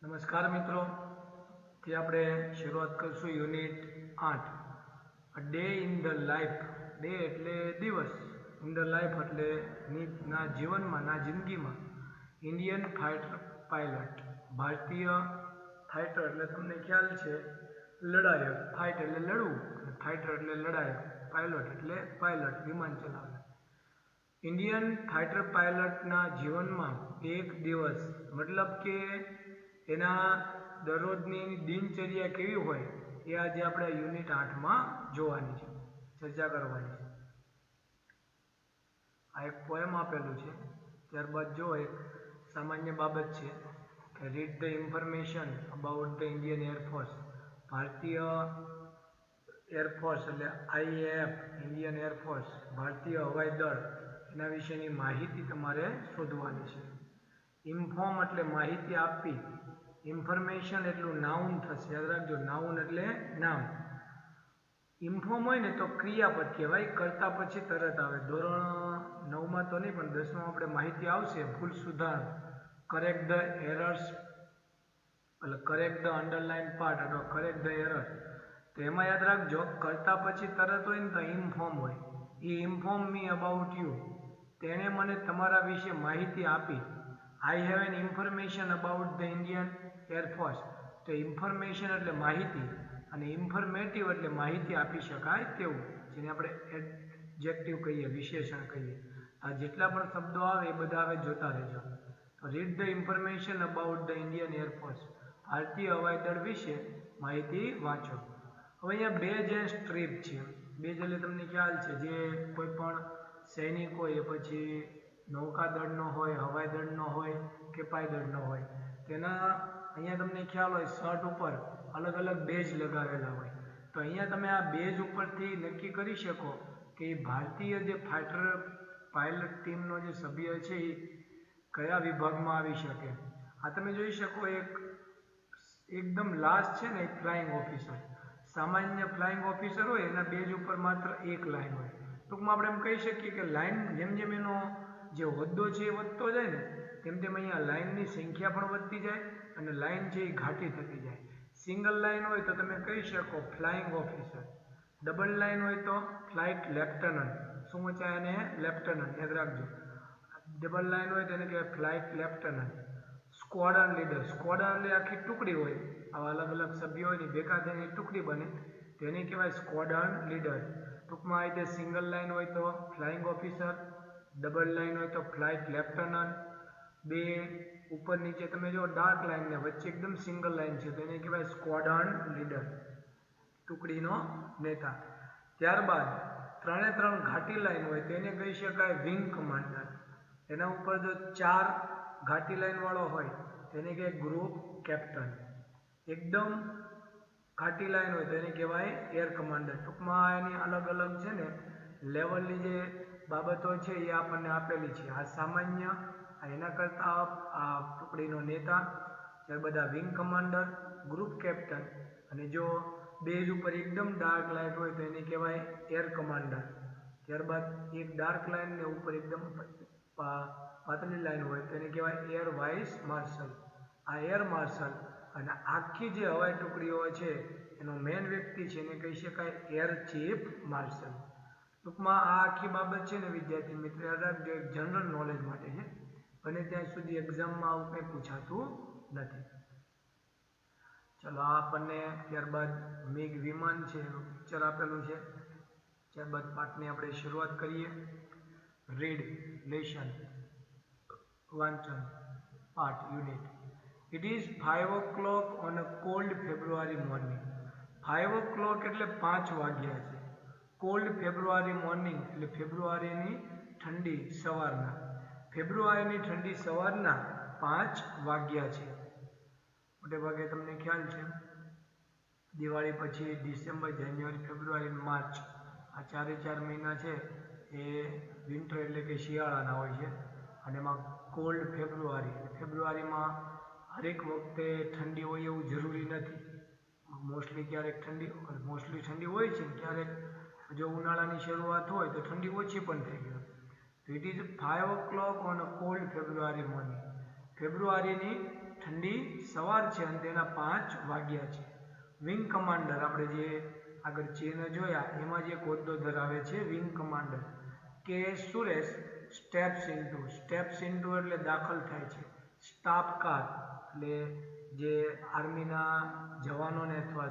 નમસ્કાર મિત્રો, થી આપણે શરૂઆત કરશું unit 8 day in the life. Day એટલે દિવસ, ઇન ધ લાઈફ એટલે ના જીવનમાં, ના જિંદગીમાં ઇન્ડિયન ફાઇટર પાયલટ, ભારતીય ફાઇટર એટલે તમને ખ્યાલ છે લડાયક, ફાઇટ એટલે લડવું, ફાઇટર એટલે લડાયક, પાયલોટ એટલે પાયલટ, વિમાન ચલાવે. ઇન્ડિયન ફાઇટર પાયલટના જીવનમાં એક દિવસ મતલબ કે એના દરરોજની દિનચર્યા કેવી હોય એ આજે આપણે યુનિટ 8માં જોવાની છે, ચર્ચા કરવાની છે. આ એક પોએમ આપેલું છે. ત્યારબાદ જો એક સામાન્ય બાબત છે કે read the information about the Indian air force. ભારતીય એરફોર્સ એટલે આઈએએફ, ઇન્ડિયન એરફોર્સ, ભારતીય હવાઈ દળ, એના વિશેની માહિતી તમારે શોધવાની છે. ઇન્ફોર્મ એટલે માહિતી આપવી, ઇન્ફોર્મેશન એટલું નાઉન થશે, યાદ રાખજો, નાઉન એટલે નામ. ઇન્ફોર્મ હોય ને તો ક્રિયાપદ કહેવાય, કરતા પછી તરત આવે. ધોરણ 9માં તો નહીં પણ 10માં આપણે માહિતી આવશે, ભૂલ સુધાર, કરેક્ટ ધ એરર્સ, એટલે કરેક્ટ ધ અંડરલાઇન પાર્ટ અથવા કરેક્ટ ધ એરર. તો એમાં યાદ રાખજો, કરતા પછી તરત હોય ને તો ઇન્ફોર્મ હોય. એ ઇન્ફોર્મ મી અબાઉટ યુ, તેણે મને તમારા વિશે માહિતી આપી. I have and information about the Indian air force. તો ઇન્ફોર્મેશન એટલે માહિતી અને ઇન્ફોર્મેટિવ એટલે માહિતી આપી શકાય તેવું, જેને આપણે એડજેક્ટિવ કહીએ, વિશેષણ કહીએ. આ જેટલા પણ શબ્દો આવે એ બધા હવે જોતા રહેજો. તો read the information about the Indian air force, ભારતીય હવાઈ દળ વિશે માહિતી વાંચો. હવે અહીંયા બે જે સ્ટ્રીપ છે, બે એટલે તમને ખ્યાલ છે, જે કોઈ પણ સૈનિક હોય એ પછી નૌકાદળનો હોય, હવાઈ દળનો હોય કે પાયદળનો હોય, તેના અહીંયા તમને ખ્યાલ હોય શર્ટ ઉપર અલગ અલગ બેજ લગાવેલા હોય. તો અહીંયા તમે આ બેજ ઉપરથી નક્કી કરી શકો કે એ ભારતીય જે ફાઇટર પાયલટ ટીમનો જે સભ્ય છે એ કયા વિભાગમાં આવી શકે. આ તમે જોઈ શકો, એકદમ લાસ્ટ છે ને એક ફ્લાઇંગ ઓફિસર, સામાન્ય ફ્લાઇંગ ઓફિસર હોય એના બેજ ઉપર માત્ર એક લાઇન હોય. ટૂંકમાં આપણે એમ કહી શકીએ કે લાઇન જેમ જેમ એનો જે હોદ્દો છે એ વધતો જાય ને તેમ તેમ અહીંયા લાઇનની સંખ્યા પણ વધતી જાય અને લાઇન છે એ ઘાટી થતી જાય. સિંગલ લાઇન હોય તો તમે કહી શકો ફ્લાઇંગ ઓફિસર, ડબલ લાઇન હોય તો ફ્લાઇટ લેફ્ટનન્ટ, શું વચાય એને લેફ્ટનન્ટ, યાદ રાખજો. ડબલ લાઇન હોય તેને કહેવાય flight lieutenant. Squadron leader, squadron એટલે આખી ટુકડી હોય, આવા અલગ અલગ સભ્યો હોય ને ભેગા થઈને ટુકડી બને, તેને કહેવાય સ્ક્વોડ્રન લીડર. ટૂંકમાં આ રીતે સિંગલ લાઇન હોય તો ફ્લાઇંગ ઓફિસર, ડબલ લાઇન હોય તો ફ્લાઇટ લેફ્ટનન્ટ, બે ઉપર નીચે તમે જો ડાર્ક લાઇન ને વચ્ચે એકદમ સિંગલ લાઇન છે તો એને કહેવાય સ્ક્વોડ્રન લીડર, ટુકડીનો નેતા. ત્યારબાદ ત્રણે ત્રણ ઘાટી લાઇન હોય તેને કહી શકાય વિંગ કમાન્ડર. એના ઉપર જો ચાર ઘાટી લાઇન વાળો હોય તેને કહેવાય ગ્રુપ કેપ્ટન. એકદમ ઘાટી લાઇન હોય તો એને કહેવાય એર કમાન્ડર. ટૂંકમાં એની અલગ અલગ છે ને લેવલની જે બાબતો છે એ આપણને આપેલી છે. આ સામાન્ય, એના કરતાં આ ટુકડીનો નેતા, ત્યારબાદ આ વિંગ કમાન્ડર, ગ્રુપ કેપ્ટન, અને જો બેઝ ઉપર એકદમ ડાર્ક લાઇટ હોય તો એને કહેવાય એર કમાન્ડર. ત્યારબાદ એક ડાર્ક લાઇન ને ઉપર એકદમ પાતળી લાઇન હોય તો એને કહેવાય એર વાઇસ માર્શલ. આ એર માર્શલ અને આખી જે હવાઈ ટુકડીઓ છે એનો મેન વ્યક્તિ છે એને કહી શકાય એર ચીફ માર્શલ. ટૂંકમાં આ આખી બાબત છે ને વિદ્યાર્થી મિત્ર યાદ રાખજો, એક જનરલ નોલેજ માટે છે, અને ત્યાં સુધી એક્ઝામમાં આવું કંઈ પૂછાતું નથી. ચલો આ આપણને ત્યારબાદ મેઘ વિમાન છે એનું પિક્ચર આપેલું છે. ત્યારબાદ પાઠની આપણે શરૂઆત કરીએ. રીડ, લેશન, વાંચન, પાઠ, unit. It is 5 o'clock on a cold February morning. 5 o'clock એટલે 5 વાગ્યા છે. કોલ્ડ ફેબ્રુઆરી મોર્નિંગ એટલે ફેબ્રુઆરીની ઠંડી સવારના, ફેબ્રુઆરીની ઠંડી સવારના 5 વાગ્યા છે. મોટે ભાગે તમને ખ્યાલ છે દિવાળી પછી ડિસેમ્બર, જાન્યુઆરી, ફેબ્રુઆરી, માર્ચ આ 4 મહિના છે એ વિન્ટર એટલે કે શિયાળાના હોય છે. અને એમાં કોલ્ડ ફેબ્રુઆરી, ફેબ્રુઆરીમાં હરેક વખતે ઠંડી હોય એવું જરૂરી નથી. મોસ્ટલી ઠંડી હોય છે, ક્યારેક જો ઉનાળાની શરૂઆત હોય તો ઠંડી ઓછી પણ થઈ ગઈ. તો it is 5 o'clock on a cold February morning. ફેબ્રુઆરીની ઠંડી સવાર છે અને તેના 5 વાગ્યા છે. વિંગ કમાન્ડર આપણે જે આગળ ચિહ્ન જોયા એમાં જે હોદ્દો ધરાવે છે વિંગ કમાન્ડર કે સુરેશ સ્ટેપ્સ ઇન્ટુ એટલે દાખલ થાય છે. સ્ટાફ કાર એટલે જે આર્મીના જવાનોને અથવા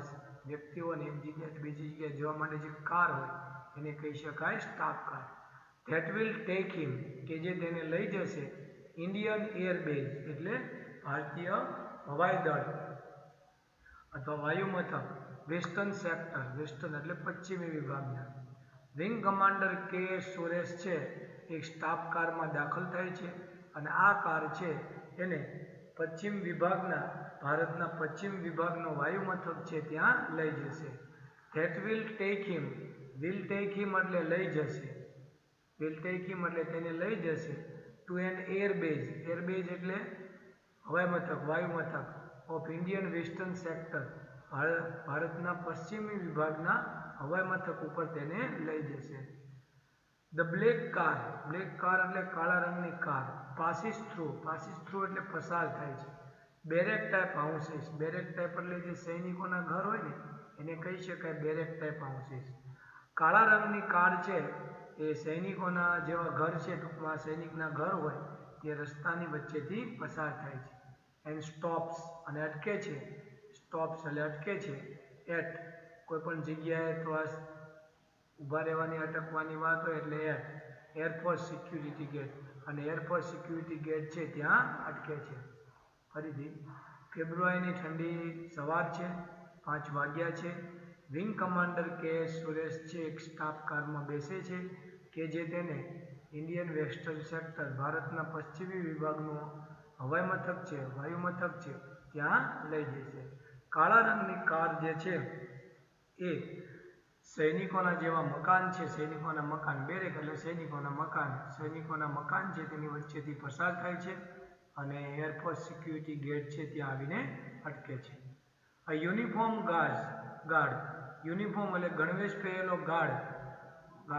વ્યક્તિઓને એક જગ્યાએ બીજી જગ્યાએ જવા માટે જે કાર હોય એને કહી શકાય staff car. That will take him કે જે તેને લઈ જશે ઇન્ડિયન એરબેઝ એટલે ભારતીય હવાઈ દળ અથવા વાયુ મથક વેસ્ટર્ન સેક્ટર વેસ્ટર્ન એટલે પશ્ચિમી વિભાગના. વિંગ કમાન્ડર કે સુરેશ છે એક સ્ટાફ કારમાં દાખલ થાય છે અને આ કાર છે એને પશ્ચિમ વિભાગના ભારતના પશ્ચિમ વિભાગનો વાયુ મથક છે ત્યાં લઈ જશે. ધેટ વિલ ટેક હિમ એટલે લઈ જશે એટલે તેને લઈ જશે ટુ એન એરબેઝ એટલે હવાઈ મથક વાયુ મથક ઓફ ઇન્ડિયન વેસ્ટર્ન સેક્ટર ભારતના પશ્ચિમી વિભાગના હવાઈ મથક ઉપર તેને લઈ જશે. ધ બ્લેક કાર એટલે કાળા રંગની કાર પાસીસ થ્રુ એટલે પસાર થાય છે. બેરેક ટાઈપ હાઉસીસ એટલે જે સૈનિકોના ઘર હોય ને એને કહી શકાય બેરેક ટાઈપ હાઉસીસ. કાળા રંગની કાર છે એ સૈનિકોના જેવા ઘર છે ટૂંકમાં સૈનિકના ઘર હોય તે રસ્તાની વચ્ચેથી પસાર થાય છે. એન્ડ સ્ટોપ્સ અને અટકે છે. સ્ટોપ્સ એટલે અટકે છે એટ કોઈ પણ જગ્યાએ અથવા ઊભા રહેવાની અટકવાની વાત હોય એટલે એટ એરફોર્સ સિક્યુરિટી ગેટ અને એરફોર્સ સિક્યુરિટી ગેટ છે ત્યાં અટકે છે. ફરીથી ફેબ્રુઆરીની ઠંડી સવાર છે 5 વાગ્યા છે. વિંગ કમાન્ડર કે સુરેશ છે એક સ્ટાફ કારમાં બેસે છે કે જે તેને ઇન્ડિયન વેસ્ટર્ન સેક્ટર ભારતના પશ્ચિમી વિભાગનો હવાઈ મથક છે વાયુ મથક છે ત્યાં લઈ જશે. કાળા રંગની કાર જે છે એ સૈનિકોના જેવા મકાન છે સૈનિકોના મકાન બેરેક એટલે સૈનિકોના મકાન છે તેની વચ્ચેથી પસાર થાય છે અને એરફોર્સ સિક્યુરિટી ગેટ છે ત્યાં આવીને અટકે છે. આ યુનિફોર્મ ગાર્ડ એટલે ગણવેશ પહેરેલો ગાર્ડ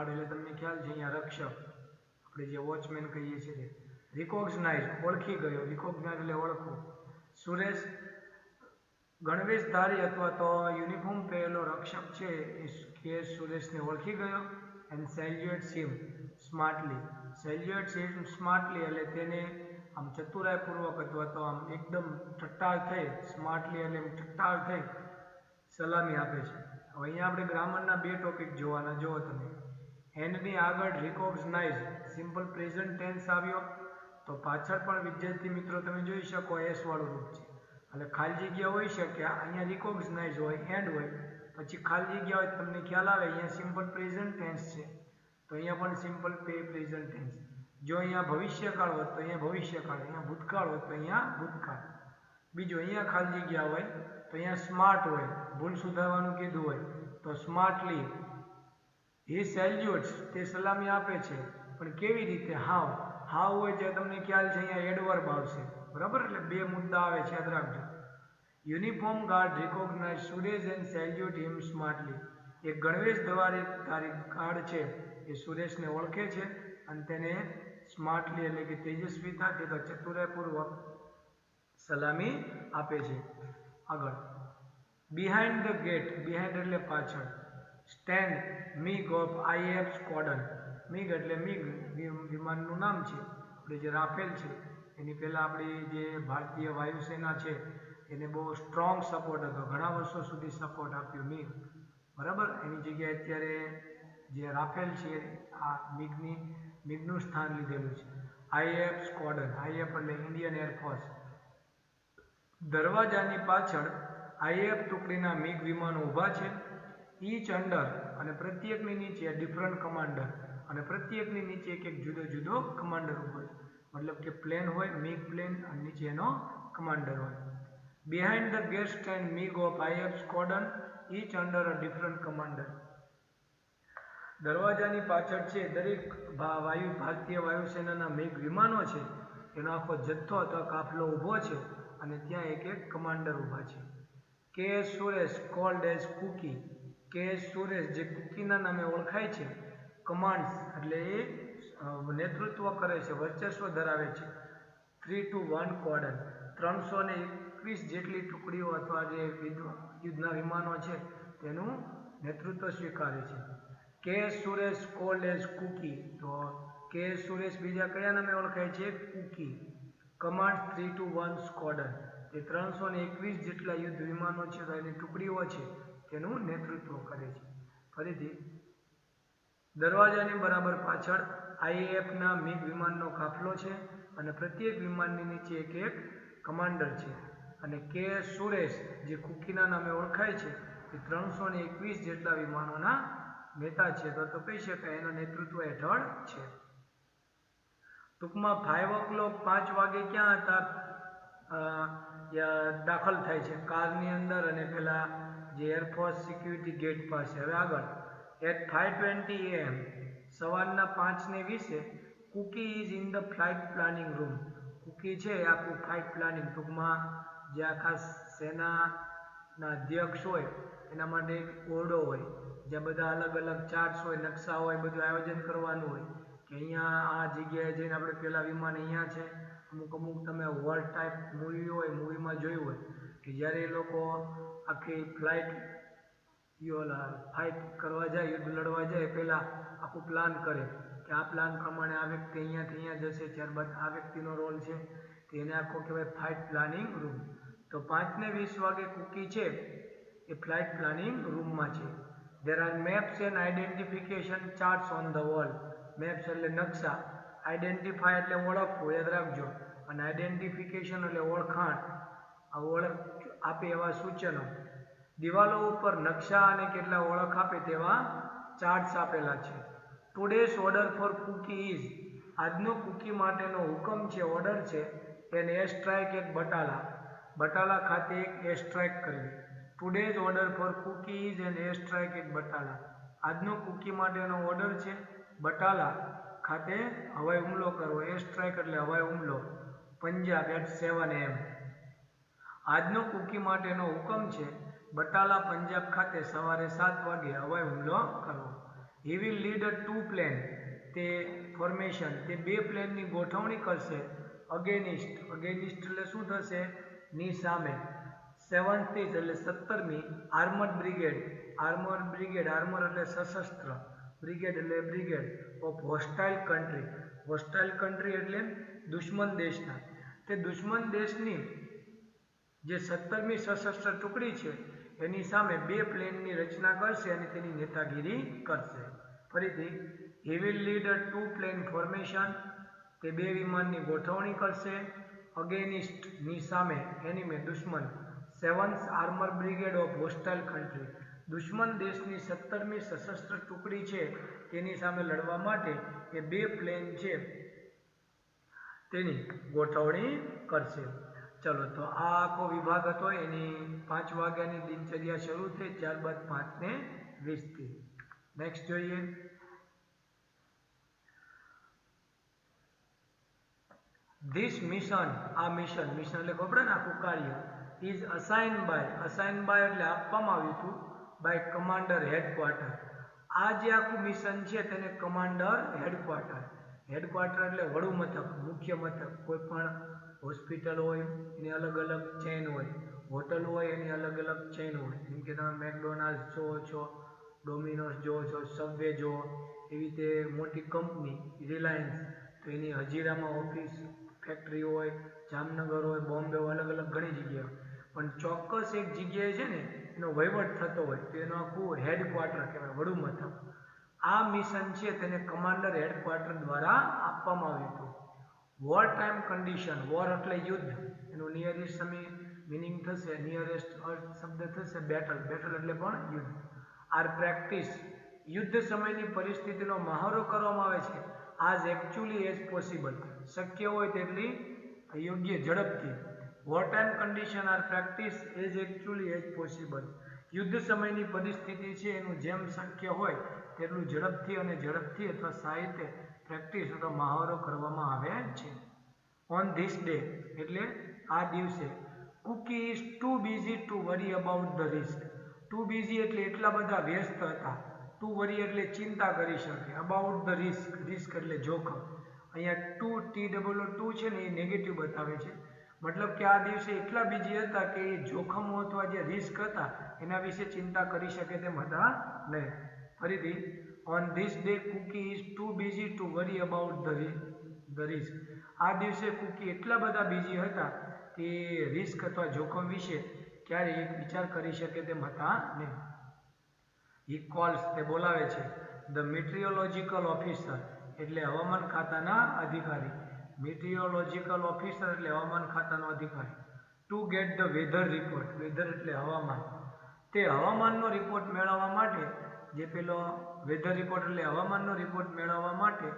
એટલે તમને ખ્યાલ છે અહીંયા રક્ષક આપણે જે વોચમેન કહીએ છીએ. રિકોગ્નાઇઝ ઓળખી ગયો એટલે ઓળખવું. સુરેશ ગણવેશધારી અથવા તો યુનિફોર્મ પહેરેલો રક્ષક છે એ કે સુરેશને ઓળખી ગયો. એન્ડ સેલ્યુએટ્સ હિમ સ્માર્ટલી એટલે તેને આમ ચતુરાઈપૂર્વક અથવા તો આમ એકદમ ઠઠ્ઠાર થઈ સ્માર્ટલી એટલે ઠઠ્ઠાર થઈ સલામી આપે છે. હવે અહીંયા આપણે ગ્રામરના 2 ટોપિક જોવાના. જુઓ તમે એન્ડની આગળ રિકોગ્નાઇઝ સિમ્પલ પ્રેઝન્ટ ટેન્સ આવ્યો તો પાછળ પણ વિદ્યાર્થી મિત્રો તમે જોઈ શકો એસ વાળું રૂપ છે એટલે ખાલી જગ્યા હોઈ શકે. અહીંયા રિકોગ્નાઇઝ હોય એન્ડ હોય પછી ખાલી જગ્યા હોય તમને ખ્યાલ આવે અહીંયા સિમ્પલ પ્રેઝન્ટ ટેન્સ છે તો અહીંયા પણ સિમ્પલ પ્રેઝન્ટ ટેન્સ. જો અહીંયા ભવિષ્યકાળ હોત તો અહીંયા ભવિષ્યકાળ, અહીંયા ભૂતકાળ હોત તો અહીંયા ભૂતકાળ. બીજું અહીંયા ખાલી જગ્યા હોય તો અહીંયા સ્માર્ટ હોય ભૂલ સુધારવાનું કીધું હોય તો સ્માર્ટલી. હી સેલ્યુટ્સ તે સલામી આપે છે પણ કેવી રીતે હાવ હોય જે તમને ખ્યાલ છે અહીંયા એડવર્બ આવશે બરાબર એટલે 2 મુદ્દા આવે છે યાદ રાખજો. Uniform guard recognise Suresh and salute him smartly. એક ગણવેશધારી ગાર્ડ છે એ સુરેશને ઓળખે છે અને તેને સ્માર્ટલી એટલે કે તેજસ્વીતાથી તો ચતુરાઈપૂર્વક સલામી આપે છે. આગળ બિહાઇન્ડ ધ ગેટ એટલે પાછળ. Stand MiG of IAF squadron. MiG એટલે મિગ વિમાનનું નામ છે આપણે જે રાફેલ છે એની પહેલાં આપણી જે ભારતીય વાયુસેના છે એને બહુ સ્ટ્રોંગ સપોર્ટ હતો ઘણા વર્ષો સુધી સપોર્ટ આપ્યો મિગ બરાબર. એની જગ્યાએ અત્યારે જે રાફેલ છે આ મિગનું સ્થાન લીધેલું છે. આઈએફ સ્ક્વોડ્રન એટલે ઇન્ડિયન એરફોર્સ. દરવાજાની પાછળ આઈએફ ટુકડીના મિગ વિમાનો ઊભા છે. ઈચ અંડર અને પ્રત્યેકની નીચે ડિફરન્ટ કમાન્ડર અને પ્રત્યેકની નીચે એક જુદો કમાન્ડર ઊભો છે મતલબ કે પ્લેન હોય મિગ પ્લેન અને નીચે એનો કમાન્ડર હોય. Behind the gate stand MiG of IAF squadron each under a different commander. દરવાજાની પાછળ છે દરેક ભારતીય વાયુસેનાના મિગ વિમાનો છે એનો આખો જથ્થો અથવા કાફલો ઊભો છે અને ત્યાં એક કમાન્ડર ઊભા છે. કે સુરેશ કોલ્ડ એઝ કુકી. કે સુરેશ જે કુકીના નામે ઓળખાય છે. કમાન્ડ્સ એટલે એ નેતૃત્વ કરે છે વર્ચસ્વ ધરાવે છે. 3 to 1 કોર્ડન 3 321 જેટલી ટુકડીઓ અથવા જે યુદ્ધના વિમાનો છે તેનું નેતૃત્વ સ્વીકારે છે. કે સુરેશ કોલ્ડ એઝ કુકી. તો કે સુરેશ બીજા કયા નામે ઓળખાય છે? કુકી. Command 321 squadron. તે 321 જેટલા યુદ્ધ વિમાનો છે તો એની ટુકડીઓ છે તેનું નેતૃત્વ કરે છે. ફરીથી, દરવાજાની બરાબર પાછળ આઈએએફના મિગ વિમાનનો કાફલો છે અને પ્રત્યેક વિમાનની નીચે એક એક કમાન્ડર છે. અને કે સુરેશ જે કુકીના નામે ઓળખાય છે એ 321 જેટલા વિમાનોના નેતા છે, તો કહી શકાય એના નેતૃત્વ હેઠળ છે. ટૂંકમાં 5 o'clock 5 વાગે ક્યાં હતા દાખલ થાય છે? કારની અંદર અને પેલા જે એરફોર્સ સિક્યુરિટી ગેટ પાસે. હવે આગળ એટ 5:20 AM સવારના 5:20 Cookie is in the flight planning room. Cookie છે એ આખું ફ્લાઇટ પ્લાનિંગ, ટૂંકમાં જે આખા સેનાના અધ્યક્ષ હોય એના માટે એક ઓરડો હોય જ્યાં બધા અલગ અલગ ચાર્ટ્સ હોય, નકશા હોય, બધું આયોજન કરવાનું હોય કે અહીંયા આ જગ્યાએ જઈને આપણે પેલા વિમાન અહીંયા છે. અમુક તમે વોર ટાઈપ મૂવી હોય, મૂવીમાં જોયું હોય કે જ્યારે એ લોકો આખી ફ્લાઇટ કરવા જાય, યુદ્ધ લડવા જાય, પહેલાં આખું પ્લાન કરે કે આ પ્લાન પ્રમાણે આ વ્યક્તિ અહીંયાથી અહીંયા જશે, ત્યારબાદ આ વ્યક્તિનો રોલ છે, તો એને આખો કહેવાય ફ્લાઇટ પ્લાનિંગ રૂમ. તો 5:20 વાગે કુકી છે એ ફ્લાઇટ પ્લાનિંગ રૂમમાં છે. There are maps and identification charts on the wall. Maps એટલે નકશા, આઈડેન્ટિફાય એટલે ઓળખવું, યાદ રાખજો, અને આઈડેન્ટિફિકેશન એટલે ઓળખાણ, આ ઓળખ આપે એવા સૂચનો. દિવાલો ઉપર નકશા અને કેટલા ઓળખ આપે તેવા ચાર્ટ્સ આપેલા છે. Today's order for Cookie is. આજનો કુકી માટેનો હુકમ છે, ઓર્ડર છે, an air strike at Batala. Batala ખાતે એક એર સ્ટ્રાઇક કરવી. Today's order for Cookie is an air strike at Batala. આજનો કુકી માટેનો ઓર્ડર છે બટાલા ખાતે હવાઈ હુમલો કરવો. એર સ્ટ્રાઇક એટલે હવાઈ હુમલો. Punjab at 7 AM. આજનો કુકી માટેનો હુકમ છે બટાલા પંજાબ ખાતે સવારે 7 વાગે હવાઈ હુમલો કરવો. He will lead 2 plane. તે ફોર્મેશન, તે 2 પ્લેનની ગોઠવણી કરશે. અગેનિસ્ટ. અગેનિસ્ટ એટલે શું થશે? ની સામે. 7th એટલે 17મી armoured brigade. Armoured brigade, armour એટલે સશસ્ત્ર, બ્રિગેડ એટલે બ્રિગેડ ઓફ હોસ્ટાઇલ કન્ટ્રી. હોસ્ટાઇલ કન્ટ્રી એટલે દુશ્મન દેશના. તે દુશ્મન દેશની જે 17મી સશસ્ત્ર ટુકડી છે એની સામે 2 પ્લેનની રચના કરશે અને તેની નેતાગીરી કરશે. ફરીથી, he will lead 2 plane formation. તે 2 વિમાનની ગોઠવણી કરશે. અગેનિસ્ટ ની સામે, એનિમે દુશ્મન. 7th armour brigade of હોસ્ટાઇલ country. દુશ્મન દેશની 17મી સશસ્ત્ર ટુકડી છે તેની સામે લડવા માટે એ 2 પ્લેન છે તેની ગોઠવણી કરશે. ચલો, તો આ આખો વિભાગ હતો. એની 5 વાગ્યાની દિનચર્યા શરૂ થઈ, ત્યારબાદ 5:20 નેક્સ્ટ જોઈએ. ધીસ મિશન, આ મિશન, મિશન એટલે ખબર ને આખું કાર્ય, ઇઝ અસાઇન બાય એટલે આપવામાં આવ્યું હતું, બાય કમાન્ડર હેડક્વાર્ટર. આ જે આખું મિશન છે તેને કમાન્ડર હેડક્વાર્ટર એટલે વડુ મથક, મુખ્ય મથક. કોઈ પણ હોસ્પિટલ હોય એની અલગ અલગ ચેઇન હોય, હોટલ હોય એની અલગ અલગ ચેઇન હોય. જેમ કે તમે મેકડોનાલ્ડ જોવો છો, ડોમિનોઝ જોવો છો, સબવે જોવો, એવી રીતે મોટી કંપની રિલાયન્સ, તો એની હજીરામાં ઓફિસ, ફેક્ટરી હોય, જામનગર હોય, બોમ્બે હોય, અલગ અલગ ઘણી જગ્યાએ. પણ ચોક્કસ એક જગ્યાએ છે ને એનો વહીવટ થતો હોય તો એનું આખું હેડક્વાર્ટર કહેવાય, વડુ મથક. આ મિશન છે તેને કમાન્ડર હેડક્વાર્ટર દ્વારા આપવામાં આવ્યું હતું. વોર ટાઈમ કન્ડિશન, વોર એટલે યુદ્ધ, એનું નિયરેસ્ટ મિનિંગ થશે, નિયરેસ્ટ શબ્દ થશે બેટલ, બેટલ એટલે પણ યુદ્ધ. આર પ્રેક્ટિસ, યુદ્ધ સમયની પરિસ્થિતિનો મહાવરો કરવામાં આવે છે. આજ એકચ્યુઅલી એઝ પોસિબલ, શક્ય હોય તેટલી યોગ્ય ઝડપથી. War time condition R practice as actually as possible. યુદ્ધ સમયની પરિસ્થિતિ છે એનું જેમ શક્ય હોય તેટલું ઝડપથી અથવા સાહિત્ય પ્રેક્ટિસ અથવા મહાવરો કરવામાં આવે છે. ઓન ધીસ ડે એટલે આ દિવસે, Cookie is too busy to worry about the risk. Too busy એટલે એટલા બધા વ્યસ્ત હતા, ટુ વરી એટલે ચિંતા કરી શકે, અબાઉટ ધ રિસ્ક, રિસ્ક એટલે જોખમ. અહીંયા ટુ છે ને એ નેગેટિવ બતાવે છે, મતલબ કે આ દિવસે એટલા બીજી હતા કે એ જોખમો અથવા જે રિસ્ક હતા એના વિશે ચિંતા કરી શકે તેમ હતા નહીં. ફરીથી, on this day Cookie is too busy to worry about the risk. આ દિવસે કુકી એટલા બધા બીજી હતા કે રિસ્ક અથવા જોખમ વિશે ક્યારેય એક વિચાર કરી શકે તેમ હતા નહીં. હી કોલ્સ, તે બોલાવે છે, ધ મીટિયોલોજીકલ ઓફિસર, એટલે હવામાન ખાતાના અધિકારી. મીટિયોલોજીકલ ઓફિસર એટલે હવામાન ખાતાનો અધિકારી. To get the weather report, weather એટલે હવામાન. તે હવામાનનો રિપોર્ટ મેળવવા માટે, જે પેલો વેધર રિપોર્ટ એટલે હવામાનનો રિપોર્ટ મેળવવા માટે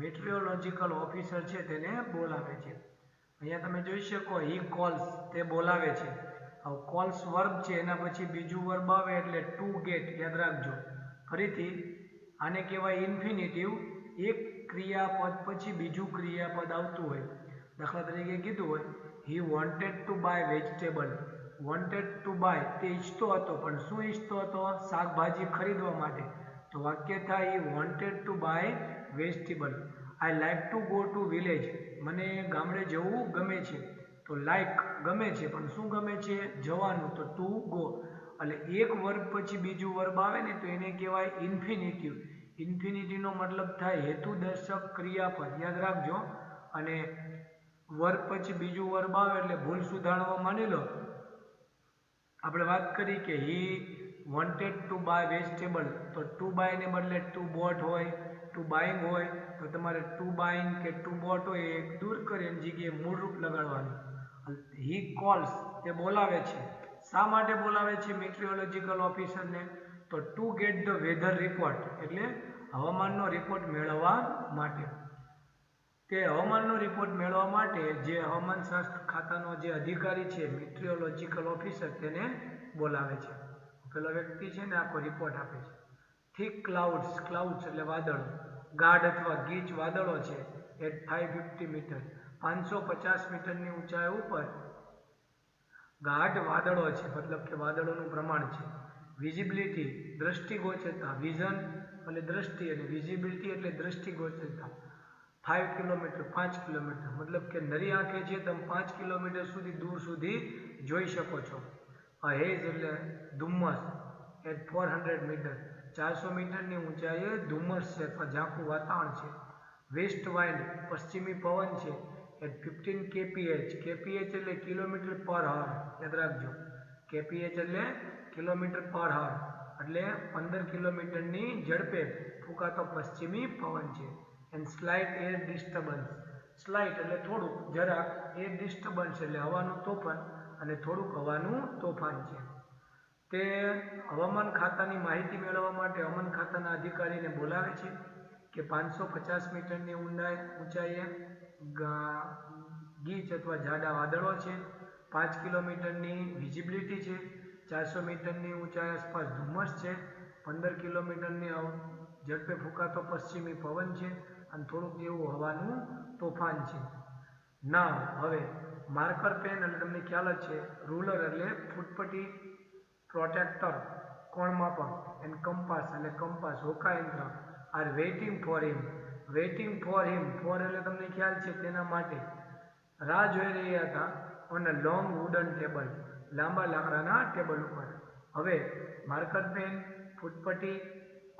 મીટિયોલોજીકલ ઓફિસર છે તેને બોલાવે છે. અહીંયા તમે જોઈ શકો હી કોલ્સ, તે બોલાવે છે. હવે કોલ્સ વર્બ છે એના પછી બીજું વર્બ આવે એટલે ટુ ગેટ, યાદ રાખજો. ફરીથી આને કહેવાય ઇન્ફિનિટિવ. એક ક્રિયાપદ પછી બીજું ક્રિયાપદ આવતું હોય. દાખલા તરીકે કીધું હોય he wanted to buy vegetable. Wanted to buy, તે ઈચ્છતો હતો, પણ શું ઈચ્છતો હતો? શાકભાજી ખરીદવા માટે. તો વાક્ય થાય he wanted to buy vegetable. I like to go to village, મને ગામડે જવું ગમે છે. તો લાઈક ગમે છે, પણ શું ગમે છે? જવાનું, તો ટુ ગો. એટલે એક વર્બ પછી બીજું વર્બ આવે ને તો એને કહેવાય ઇન્ફિનિટિવ. ઇન્ફિનિટીનો મતલબ થાય હેતુદર્શક ક્રિયાપદ, યાદ રાખજો. અને વર્બ પછી બીજું વર્બ આવે એટલે ભૂલ સુધારવા માની લો આપણે વાત કરી કે he wanted to buy vegetable, તો ટુ બાય ને બદલે ટુ બોટ હોય, ટુ બાઇંગ હોય, તો તમારે ટુ બાઇંગ કે ટુ બોટ હોય એ દૂર કરી એની જગ્યાએ મૂળરૂપ લગાડવાનું. હી કોલ્સ, તે બોલાવે છે. શા માટે બોલાવે છે મીટિયોલોજીકલ ઓફિસરને? તો to get the weather report, એટલે હવામાનનો રિપોર્ટ મેળવવા માટે. તે હવામાનનો રિપોર્ટ મેળવવા માટે જે હવામાનશાસ્ત્ર ખાતાનો જે અધિકારી છે મીટિયોલોજીકલ ઓફિસર તેને બોલાવે છે. પેલો વ્યક્તિ છે ને આખો રિપોર્ટ આપે છે. થિક ક્લાઉડ્સ, ક્લાઉડ્સ એટલે વાદળો. ગાઢ અથવા ગીચ વાદળો છે. એટ 550 મીટર, 550 મીટરની ઊંચાઈ ઉપર ગાઢ વાદળો છે, મતલબ કે વાદળોનું પ્રમાણ છે. વિઝિબિલિટી, દ્રષ્ટિગોચરતા. વિઝન એટલે દ્રષ્ટિ અને વિઝિબિલિટી એટલે દ્રષ્ટિગોચરતા. 5 કિલોમીટર, 5 કિલોમીટર, મતલબ કે નરી આંખે છે તમે 5 કિલોમીટર સુધી દૂર સુધી જોઈ શકો છો. હેઝ એટલે ધુમ્મસ. એટ 400 મીટર, 400 મીટરની ઊંચાઈએ ધુમ્મસ છે અથવા ઝાંખું વાતાવરણ છે. વેસ્ટ વાઇન્ડ, પશ્ચિમી પવન છે. એટ 15 kph, kph એટલે કિલોમીટર પર અવર, યાદ રાખજો. kph એટલે કિલોમીટર પર અવર, એટલે 15 કિલોમીટરની ઝડપે ફૂંકાતો પશ્ચિમી પવન છે. And slight air disturbance, slight એટલે થોડુંક, જરાક, એર ડિસ્ટર્બન્સ એટલે હવાનું તોફાન, અને થોડુંક હવાનું તોફાન છે. તે હવામાન ખાતાની માહિતી મેળવવા માટે હવામાન ખાતાના અધિકારીને બોલાવે છે કે 550 મીટરની ઊંચાઈએ ગીચ અથવા જાડા વાદળો છે. 5 કિલોમીટરની વિઝિબિલિટી છે. 400 મીટરની ઊંચાઈ આસપાસ ધુમ્મસ છે. 15 કિલોમીટરની ઝડપે ફૂંકાતો પશ્ચિમી પવન છે અને થોડુંક એવું હવાનું તોફાન છે. નાવ, હવે માર્કર પેન એટલે તમને ખ્યાલ જ છે. રૂલર એટલે ફૂટપટ્ટી, પ્રોટેક્ટર કોણમાપક, એન્ડ કંપાસ એટલે કંપાસ હોકાયંત્ર are waiting for him. Waiting for him, for એટલે તમને ખ્યાલ છે તેના માટે, રાહ જોઈ રહ્યા હતા. On a long wooden table, લાંબા લાકડાના ટેબલ ઉપર. હવે માર્કર પેન, ફૂટપટ્ટી,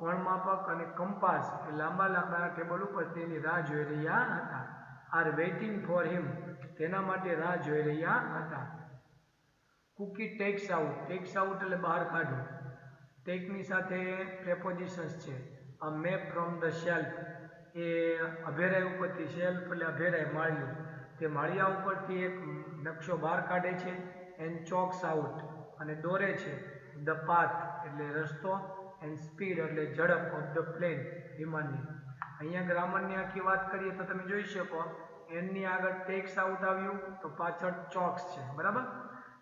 કોણમાપક અને કંપાસ એ લાંબા લાકડાના ટેબલ ઉપર તેની રાહ જોઈ રહ્યા હતા. આર વેઇટિંગ ફોર હિમ, તેના માટે રાહ જોઈ રહ્યા હતા. Cookie takes out, takes out એટલે બહાર કાઢવું. ટેકની સાથે પ્રેપોઝિશન્સ છે. A map from the shelf, એ અભેરાય ઉપરથી, શેલ્ફ એટલે અભેરાય, માળિયું, તે માળિયા ઉપરથી એક નકશો બહાર કાઢે છે. એન્ડ ચોક્સ આઉટ, અને દોરે છે. ધ પાથ એટલે રસ્તો, એન્ડ સ્પીડ એટલે ઝડપ, ઓફ ધ પ્લેન, વિમાનની. અહીંયા ગ્રામરની આખી વાત કરીએ તો તમે જોઈ શકો એનની આગળ ટેક્સ આઉટ આવ્યું તો પાછળ ચોક્સ છે, બરાબર.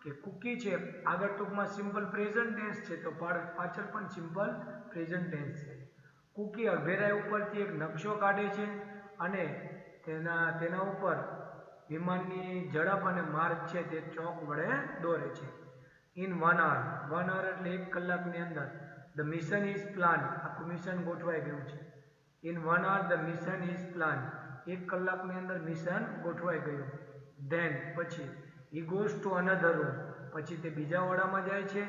કે કુકી છે આગળ ટૂંકમાં સિમ્પલ પ્રેઝન્ટ ટેન્સ છે તો પાછળ પણ સિમ્પલ પ્રેઝન્ટ ટેન્સ છે. કુકી અભેરાય ઉપરથી એક નકશો કાઢે છે અને તેના ઉપર વિમાનની ઝડપ અને માર્ગ છે તે ચોક વડે દોરે છે. ઇન 1 hour, 1 hour એટલે 1 કલાકની અંદર. ધ મિશન ઇઝ પ્લાન, આખું મિશન ગોઠવાઈ ગયું છે. In 1 hour the mission is plan, 1 કલાકની અંદર મિશન ગોઠવાઈ ગયું. ધેન, પછી. He goes to another room, પછી તે બીજા ઓરડામાં જાય છે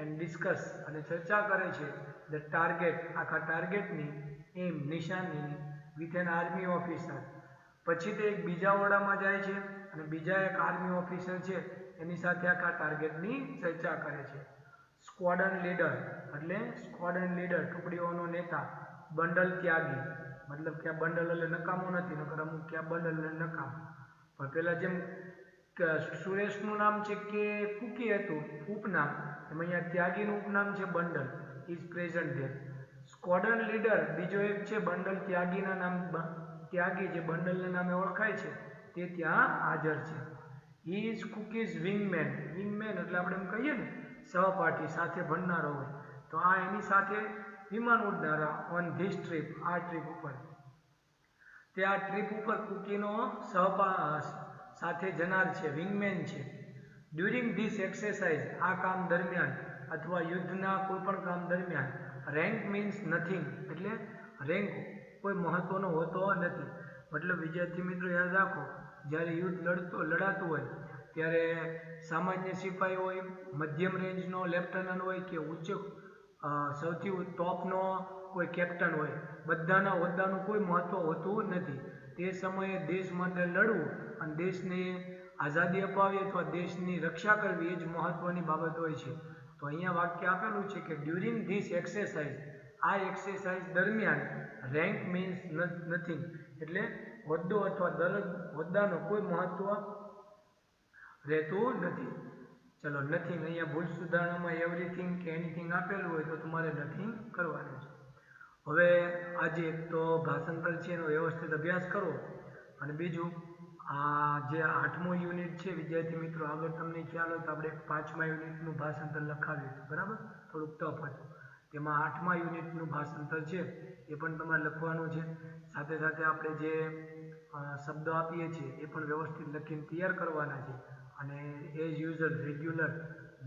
એન્ડ ડિસ્કસ અને ચર્ચા કરે છે ધ ટાર્ગેટ, આખા ટાર્ગેટની એમ નિશાનીની વિથ એન આર્મી ઓફિસર. પછી તે એક બીજા ઓરડામાં જાય છે અને બીજા એક આર્મી ઓફિસર છે એની સાથે આખા ટાર્ગેટની ચર્ચા કરે છે. સ્ક્વોડન લીડર એટલે સ્ક્વોડન લીડર ટુકડીઓનો નેતા, બંડલ ત્યાગી મતલબ કે આ બંડલ એટલે નકામો નથી, નકર અમુક કે આ બંડલ એટલે નકામો. પણ પેલા જેમ સુરેશનું નામ છે કે કુકી હતું ઉપનામ, એમ અહીંયા ત્યાગીનું ઉપનામ છે bundle, is present there. Squadron leader બીજો એક છે બંડલ ત્યાગીના નામ, ત્યાગી જે બંડલના નામે ઓળખાય છે તે ત્યાં હાજર છે. હી ઇઝ કુકીઝ વિંગમેન, વિંગમેન એટલે આપણે એમ કહીએ ને સહપાઠી, સાથે ભણનારો હોય, તો આ એની સાથે વિમાન ઉડનારા ઓન ધીસ ટ્રીપ, આ ટ્રીપ ઉપર. તે આ ટ્રીપ ઉપર કુકીનો સાથે જનાર છે, વિંગમેન છે. ડ્યુરિંગ ધીસ એક્સરસાઇઝ, આ કામ દરમિયાન અથવા યુદ્ધના કોઈ પણ કામ દરમિયાન, રેન્ક મીન્સ નથિંગ એટલે રેન્ક કોઈ મહત્વનો હોતો નથી. મતલબ વિદ્યાર્થી મિત્રો યાદ રાખો, જ્યારે યુદ્ધ લડાતું હોય ત્યારે સામાન્ય સિપાહી હોય, મધ્યમ રેન્જનો લેફ્ટનન્ટ હોય કે ઉચ્ચ સૌથી ટોપનો કોઈ કેપ્ટન હોય, બધાના હોદ્દાનું કોઈ મહત્વ હોતું નથી. તે સમયે દેશ માટે લડવું અને દેશને આઝાદી અપાવી અથવા દેશની રક્ષા કરવી એ જ મહત્વની બાબત હોય છે. તો અહીંયા વાક્ય આપેલું છે કે ડ્યુરિંગ ધીસ એક્સરસાઇઝ, આ એક્સરસાઇઝ દરમિયાન, રેન્ક મીન્સ નથિંગ એટલે હોદ્દો અથવા હોદ્દાનો કોઈ મહત્વ રહેતું નથી. ચલો નથિંગ, અહીંયા ભૂલ સુધારણામાં એવરીથિંગ કે એનીથિંગ આપેલું હોય તો તમારે નથિંગ કરવાનું છે. હવે આજે એક તો ભાષાંતર છે એનો વ્યવસ્થિત અભ્યાસ કરો, અને બીજું આ જે 8મું યુનિટ છે વિદ્યાર્થી મિત્રો, આગળ તમને ખ્યાલ હોય તો આપણે 5મા યુનિટનું ભાષાંતર લખાવ્યું હતું, બરાબર, થોડુંક ટફ હતું. તેમાં 8મા યુનિટનું ભાષાંતર છે એ પણ તમારે લખવાનું છે. સાથે સાથે આપણે જે શબ્દો આપીએ છીએ એ પણ વ્યવસ્થિત લખીને તૈયાર કરવાના છે. અને એઝ યુઝલ રેગ્યુલર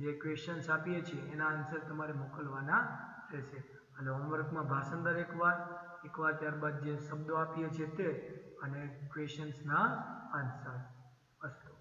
જે ક્વેશ્ચન્સ આપીએ છીએ એના આન્સર તમારે મોકલવાના રહેશે. એટલે હોમવર્કમાં ભાષાંતર એકવાર ત્યારબાદ જે શબ્દો આપીએ છીએ તે અને ક્વેશ્ચન્સના આન્સર. અસ્તુ.